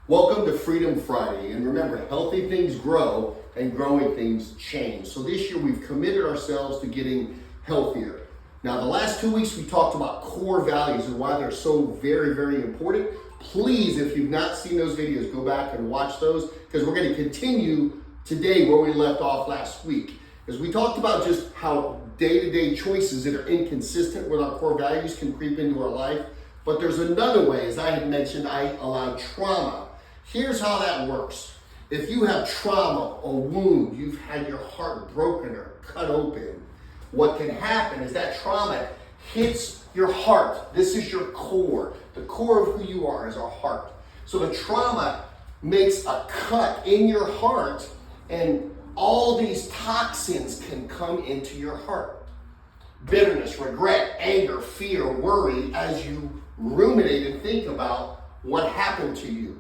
Welcome to Freedom Friday, and remember, healthy things grow and growing things change. So this year we've committed ourselves to getting healthier. Now the last 2 weeks we talked about core values and why they're so very, very important. Please, if you've not seen those videos, go back and watch those, because we're going to continue today where we left off last week. As we talked about just how day-to-day choices that are inconsistent with our core values can creep into our life. But there's another way, as I had mentioned, I allow trauma. Here's how that works. If you have trauma, a wound, you've had your heart broken or cut open, what can happen is that trauma hits your heart. This is your core. The core of who you are is our heart. So the trauma makes a cut in your heart, and all these toxins can come into your heart. Bitterness, regret, anger, fear, worry, as you ruminate and think about what happened to you.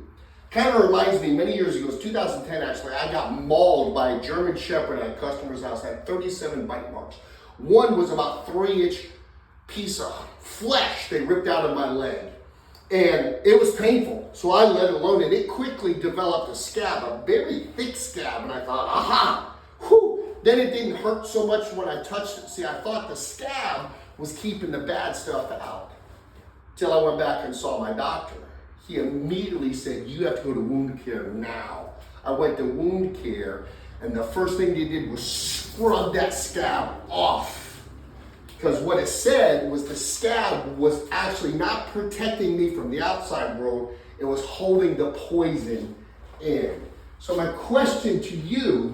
Kind of reminds me, many years ago, it was 2010 actually, I got mauled by a German Shepherd at a customer's house. I had 37 bite marks. One was about 3-inch piece of flesh they ripped out of my leg. And it was painful, so I let it alone, and it quickly developed a scab, a very thick scab, and I thought, aha, whew. Then it didn't hurt so much when I touched it. See, I thought the scab was keeping the bad stuff out, till I went back and saw my doctor. He immediately said, you have to go to wound care now. I went to wound care, and the first thing they did was scrub that scab off. Because what it said was the scab was actually not protecting me from the outside world, it was holding the poison in. So my question to you,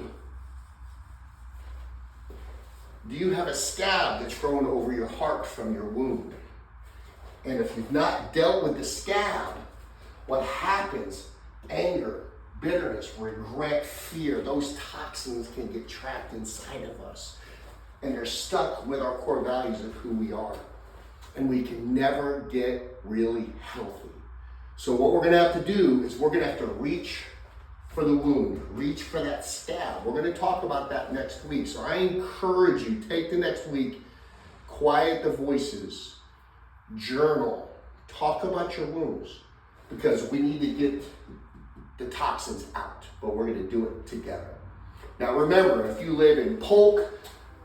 do you have a scab that's grown over your heart from your wound? And if you've not dealt with the scab, what happens? Anger, bitterness, regret, fear, those toxins can get trapped inside of us. And they're stuck with our core values of who we are. And we can never get really healthy. So what we're gonna have to do is we're gonna have to reach for the wound, reach for that scab. We're gonna talk about that next week. So I encourage you, take the next week, quiet the voices, journal, talk about your wounds, because we need to get the toxins out, but we're gonna do it together. Now remember, if you live in Polk,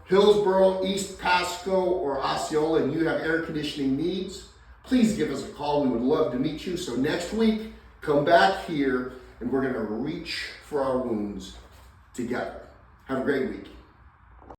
Hillsborough, East Pasco, or Osceola, and you have air conditioning needs, please give us a call. We would love to meet you. So next week, come back here, and we're gonna reach for our wounds together. Have a great week.